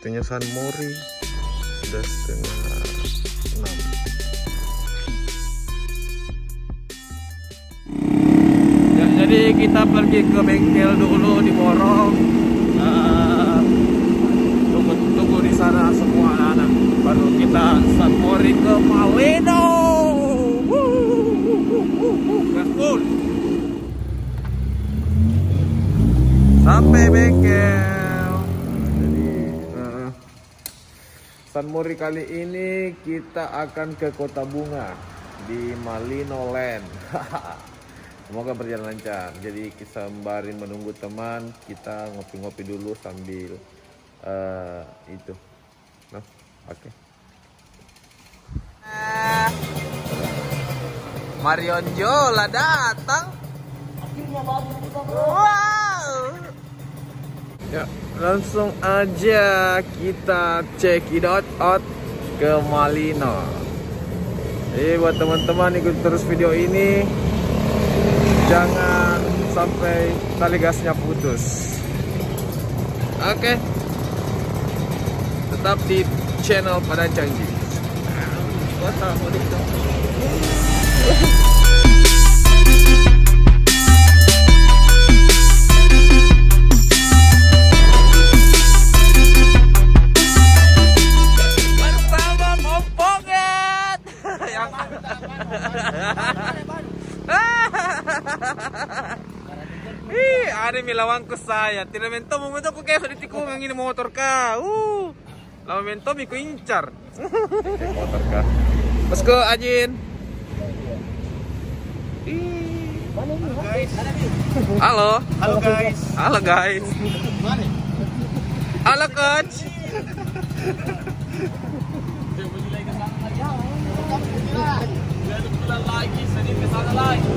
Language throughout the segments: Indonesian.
Waktunya San Mori sudah 5:30. Ya, jadi kita pergi ke bengkel dulu di Borong. Tunggu di sana semua anak-anak. Baru kita San Mori ke Malino. Gaspol. Sampai bengkel. Jadi San Mori kali ini kita akan ke Kota Bunga di Malino Land. Semoga berjalan lancar. Jadi sembari menunggu teman, kita ngopi-ngopi dulu sambil itu. Nah, oke. Marion Jola datang. Wow. Ya, langsung aja kita check it out ke Malino. Jadi buat teman-teman ikut terus video ini, jangan sampai tali gasnya putus. Oke. Tetap di channel Padang Canggih. Bersama Momponget. Ada milawangku saya. Tidak mento mengutuk ko kayak sudah tikung yang ini motor ka. Lama mento miku incar. Motor ka. Let's go Ajin. Halo. Halo guys. Halo guys. Halo coach. Lagi sedih kesana lagi.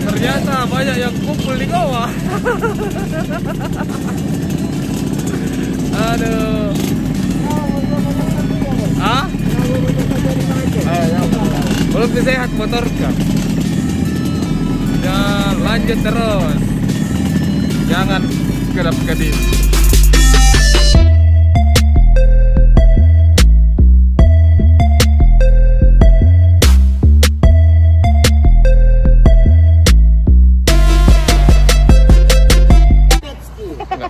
Ternyata banyak yang kumpul di goa. Aduh. Hah? Belum sehat motor kan? Ya lanjut terus. Jangan kedap-kedip.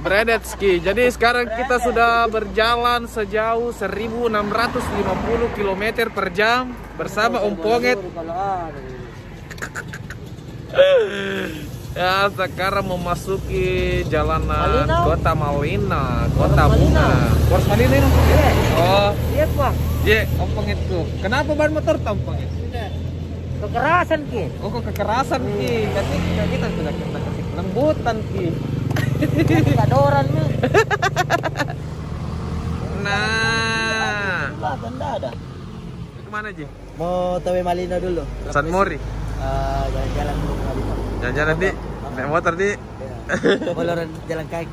Bredetski. Jadi sekarang kita sudah berjalan sejauh 1650 km per jam bersama Om Ponget. Ya, sekarang memasuki jalanan Kota Malino, Kota Bunga. Kos Malino ini? Oh, Iya Pak. iya, Om Ponget tuh. Kenapa ban motor Om Ponget? Kekerasan ki. Oh, kok kekerasan ki? Tapi kita sudah kasih lembutan ki. Kadoran nih. Nah, Benda ada. kemana Ji? Mau tawe Malino dulu. San Mori. Jalan-jalan dulu ke Malino. Jalan-jalan di, naik motor di. Boloran jalan kaki.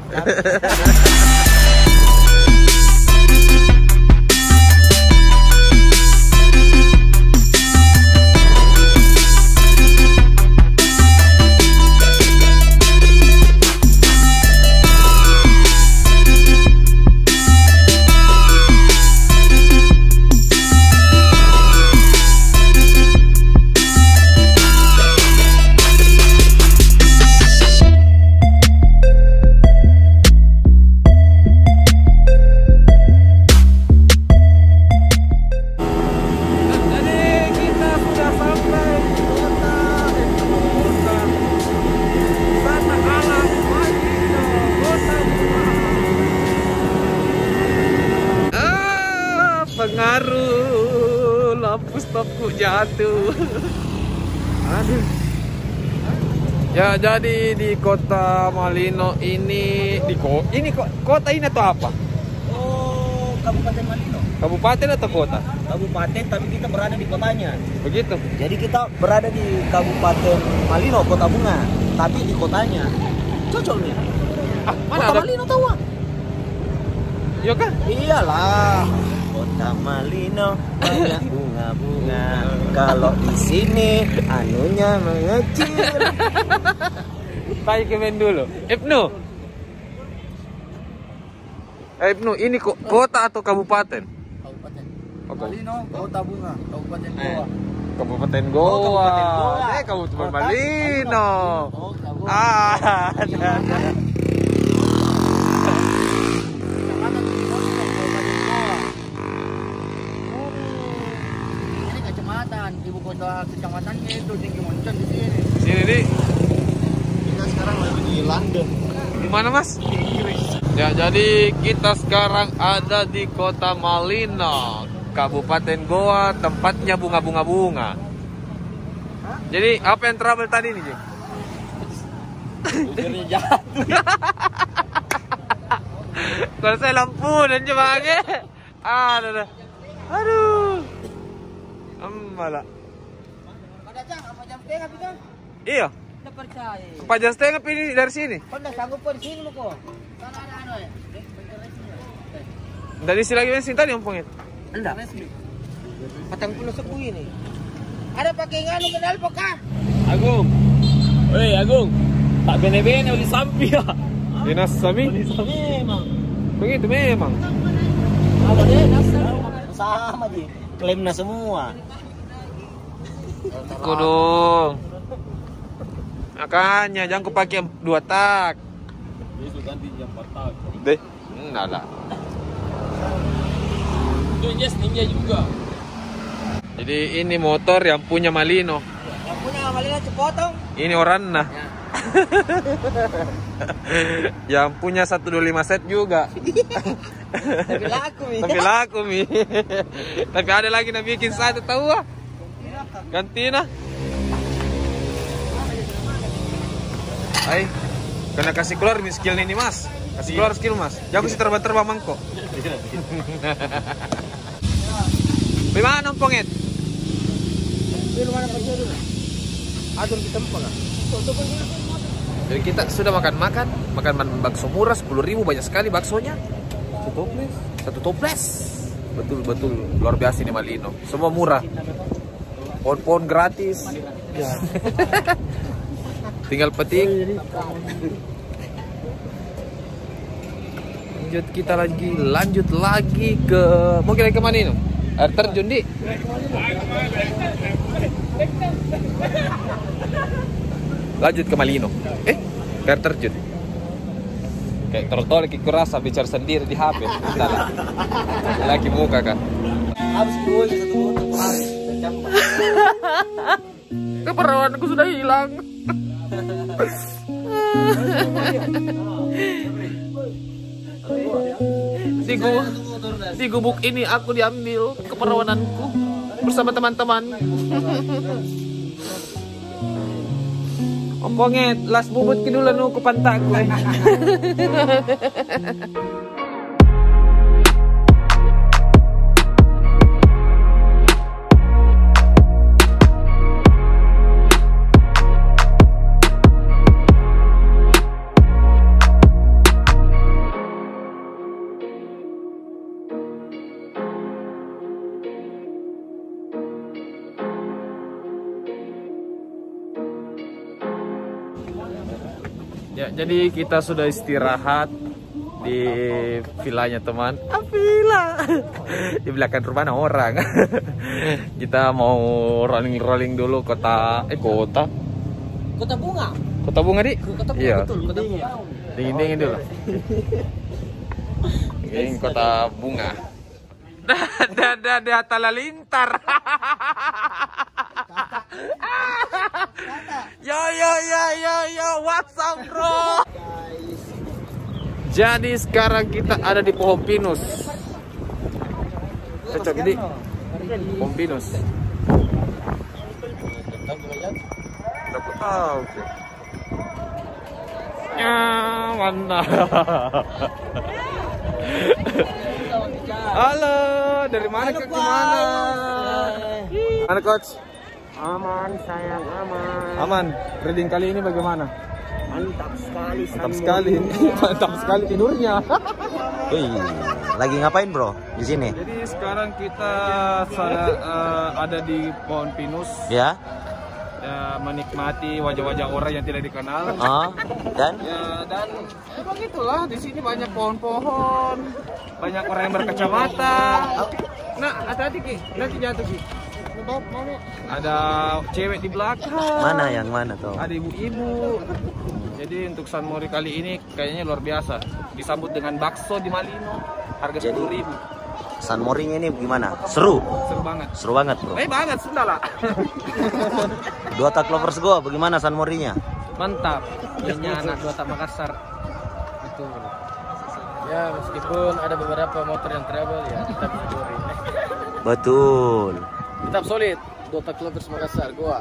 Pengaruh lampu stopku jatuh. Aduh. Ya, jadi di Kota Malino ini kota ini atau apa? Oh, Kabupaten Malino. Kabupaten atau kota? Kabupaten, tapi kita berada di kotanya. Begitu. Jadi kita berada di Kabupaten Malino, Kota Bunga, tapi di kotanya. Cocok nih. Ah, mana Kota ada? Malino tahu ah? Iya kan? Iyalah. Kota Malino banyak bunga-bunga. Kalau di sini anunya mengecil. Tayo kemen dulu. Ibnu. Ibnu, ini kota atau kabupaten? Kabupaten Oke. Malino, Kota Bunga, Kabupaten Goa. Kabupaten Goa. Kabupaten Goa. Kabupaten Kota Malino. Oh, Kabupaten. Ah, ada. Ini kecamatan, ibu kota kecamatannya itu Tinggi Moncon di sini. Sini nih. Kita sekarang lagi di London. Di mana, Mas? Ya, jadi kita sekarang ada di Kota Malino, Kabupaten Goa, tempatnya bunga-bunga. Jadi apa yang trouble tadi nih, Jeng? Jadi jatuh. Kalau saya lampu dan coba aja. Aduh. Aduh. Malah. Pada jam apa jam setengah kita? Iya. Tidak percaya. 4 jam setengah pilih dari sini. Kau dah sanggup kau di sini lu kok? Sana ada anu ya? Dari sini lagi bensin tadi ompongin. Enggak. Patang puluh sepuluh ini. Ada pakai nganu kenal pokok? Agung. Woi, Agung. Tak bene-bene uli sampi ya. Dinas Sami. Memang. Begitu memang. Apa deh dasar? Sama aja. Klaimnya semua. Kudung. Makanya jangan ku pakai 2 tak. Itu ganti jam 4 tahun. Deh. Enggak lah. Itu Yes Ninja juga. Jadi ini motor yang punya Malino. Yang punya Malino Cepotong. Ini Orana. Yang punya 125 set juga. Tapi laku nih. Tapi laku mi. Tapi ada lagi yang bikin satu tahu ah. Ganti nah. Hai. Kena kasih keluar nih skill ini, Mas. Kasih keluar skill, Mas. Jangan kasih terbang-terbang mangkok. Bagaimana nompongit? Di rumah apa dulu? Atur di tempat lah. Jadi kita sudah makan bakso murah 10.000, banyak sekali baksonya. Satu toples. Betul luar biasa ini Malino. Semua murah. Pohon-pohon gratis. Ya. Tinggal petik. Lanjut lagi ke mau kira ke mana ini? Air terjun di. Lanjut ke Malino. Air terjun. Kayak tertolak kurasa bicara sendiri di HP. Entahlah. Lagi muka kan. Habis dulu satu motor habis. Keperawanku sudah hilang. Di gubuk ini aku diambil keperawananku bersama teman-teman. Omponget, las bubut kidulan nu ku pantaku. Ya, jadi kita sudah istirahat di vilanya teman. Villa di belakang rumah orang. Kita mau rolling dulu kota Bunga. Kota Bunga di. Kota Bunga Iya. betul. Kota Bunga. Dingin dulu. Ini Kota Bunga. Dah talalintar. Yo, what's up bro? Jadi sekarang kita ada di pohon pinus. Cocok ini. Pohon pinus. Oke. Ya, mantap. Halo, dari mana ke mana? Mana coach? Aman sayang, aman. Aman. Reading kali ini bagaimana? Mantap sekali. Mantap sekali. Mantap sekali tidurnya. Wih, lagi ngapain bro di sini? Jadi sekarang kita ada di pohon pinus. Ya. Ya, menikmati wajah-wajah orang yang tidak dikenal. Dan? Ya, dan begitulah di sini banyak pohon-pohon, banyak orang yang berkacamata. Nah, hati-hati Ki, nanti jatuh Ki. Ada cewek di belakang. Mana yang mana tuh? Ada ibu-ibu. Jadi untuk San Mori kali ini kayaknya luar biasa. Disambut dengan bakso di Malino, harga 10.000. San Morinya ini gimana? Seru? Seru banget. Seru banget bro. Banget, sudah lah. Dota Lovers Go, bagaimana San Morinya? Mantap. Ini anak Dota Makassar. Betul. Ya meskipun ada beberapa motor yang travel ya tetap Dori. Betul. Tetap solid. Dota Lovers Makassar gua.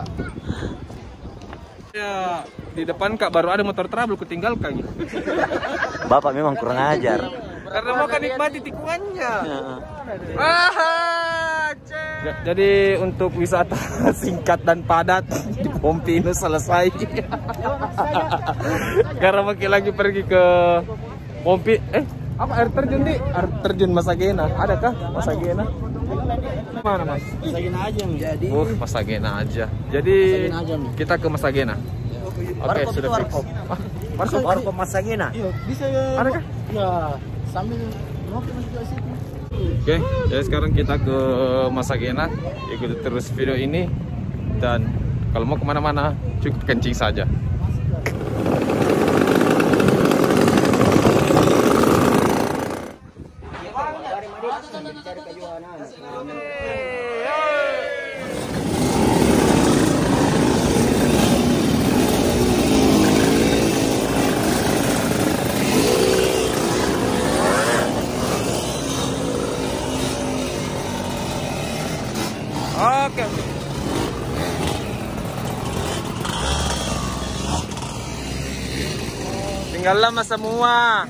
Ya di depan Kak baru ada motor travel kutinggalkan. Bapak memang kurang ajar. Karena mau kan nikmati tikungannya. Jadi untuk wisata singkat dan padat di Pompinus selesai. Karena makin lagi pergi ke Pompi. Apa air terjun di? Air terjun Masagena. Adakah Masagena? Mana Mas? Masagena aja jadi. Masagena aja. Jadi kita ke Masagena. Oke, sudah fix. Warkop Masagena. Iya, bisa ya. Adakah? Ya, sambil ngopi juga sih. Oke, jadi sekarang kita ke Masagena. Ikuti terus video ini. Dan kalau mau kemana-mana, cukup kencing saja. Oke. Tinggal lama semua.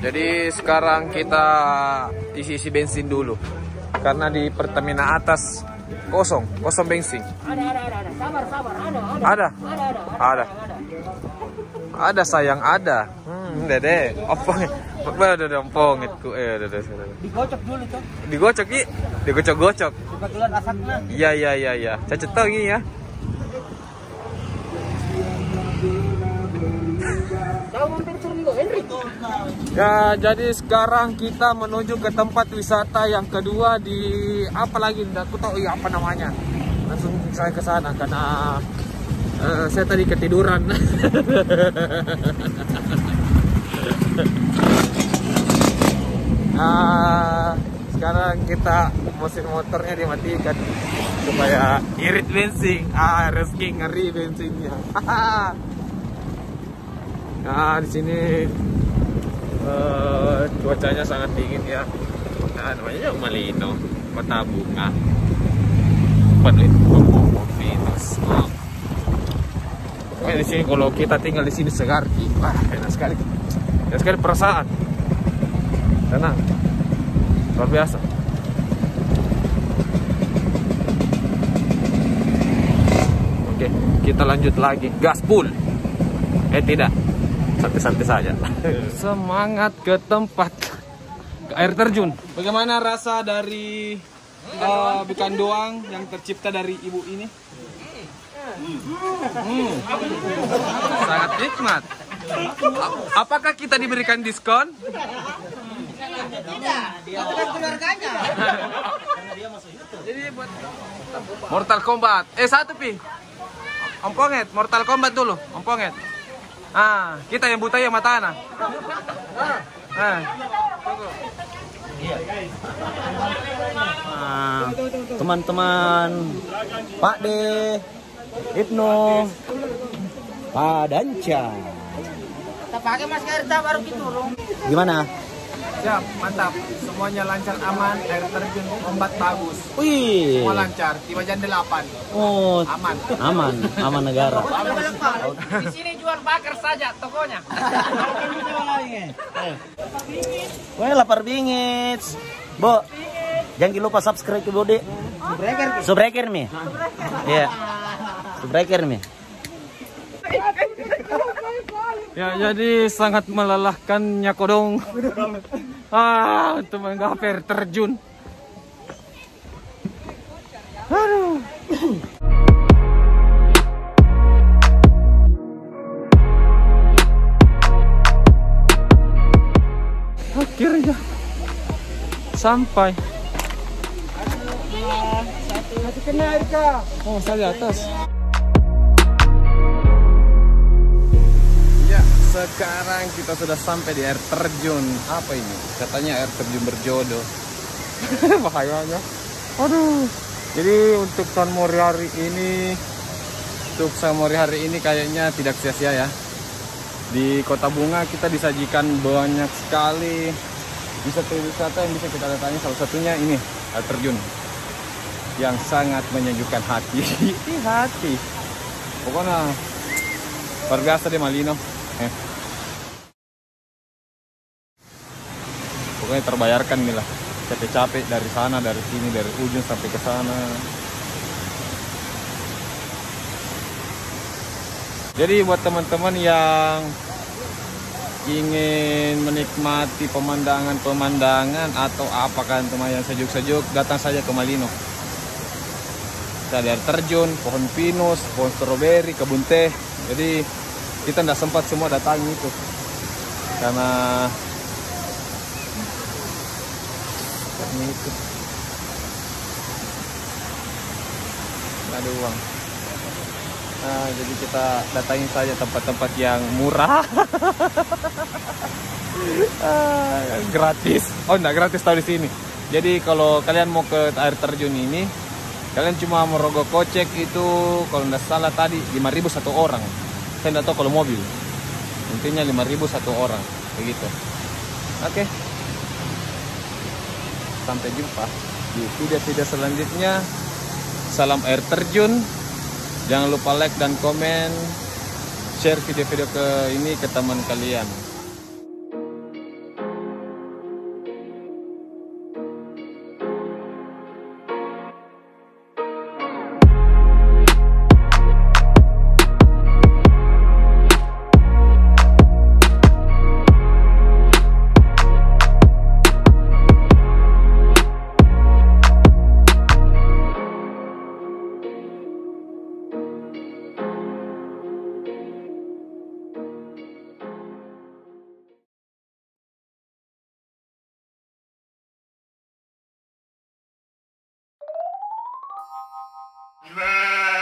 Jadi sekarang kita isi bensin dulu. Karena di Pertamina atas kosong bensin. Ada sayang ada. Dede, opong. Udah ompong itu. Digocok dulu tuh. Digocok Ki. Digocok-gocok. Kebetulan asapnya. Iya. Cacat tahu ini ya. Ya, jadi sekarang kita menuju ke tempat wisata yang kedua di apa lagi? Aku tahu ya apa namanya. Langsung saya ke sana karena saya tadi ketiduran. Sekarang kita mesin motornya dimatikan supaya irit bensin. Rezeki ngeri bensinnya. Nah, di sini cuacanya sangat dingin ya. Nah, namanya Malino, kota bunga. Pompinus. Di sini kalau kita tinggal di sini segar, wah enak sekali. Enak sekali perasaan. Tenang, luar biasa. Oke, kita lanjut lagi. Gaspol. Tidak. Santai-santai saja. Semangat ke tempat ke air terjun. Bagaimana rasa dari bukan doang yang tercipta dari ibu ini? Sangat nikmat. Apakah kita diberikan diskon? Tidak, dia bukan keluarganya. Jadi buat Mortal Kombat. Satu pi. Omponget, Mortal Kombat dulu. Omponget. Kita yang buta yang mata anak. Teman-teman, Pak D, Ibnu, Pak Danca. Kita pakai masker kita baru turun. Gimana? Ya, mantap. Semuanya lancar, aman, air terjun, ombak bagus. Wih. Semua lancar, tiba jam 8. Oh, Aman. aman negara. Di sini jual bakar saja tokonya. Wah, lapar bingit. Bo, jangan lupa subscribe ke Bode. Subscribe mi. Iya. Subscribe mi. Ya, jadi sangat melelahkan nyakodong. Untuk menggapai air terjun. Aduh. Akhirnya sampai. Satu kena air kah? Oh, saya di atas. Sekarang kita sudah sampai di air terjun. Apa ini? Katanya air terjun berjodoh. Bahayanya. Aduh. Jadi untuk San Mori hari ini, kayaknya tidak sia-sia ya. Di Kota Bunga kita disajikan banyak sekali wisata-wisata yang bisa kita datangi. Salah satunya ini air terjun yang sangat menyejukkan hati. Hati. Pokoknya luar biasa deh Malino. Pokoknya terbayarkan nih lah, capek-capek dari sana, dari sini, dari ujung sampai ke sana. Jadi buat teman-teman yang ingin menikmati pemandangan atau apakan teman yang sejuk-sejuk, datang saja ke Malino. Kita ada air terjun, pohon pinus, pohon stroberi, kebun teh. Jadi kita tidak sempat semua datangi itu karena itu ada uang. Nah, jadi kita datangi saja tempat-tempat yang murah. Gratis. Oh, enggak gratis tahu di sini. Jadi kalau kalian mau ke air terjun ini, kalian cuma merogoh kocek itu kalau tidak salah tadi 5.000 satu orang. Saya tidak tahu kalau mobil. Intinya 5.000 satu orang, begitu. Oke. Sampai jumpa di video-video selanjutnya. Salam air terjun. Jangan lupa like dan komen. Share video-video ke teman kalian. Nah.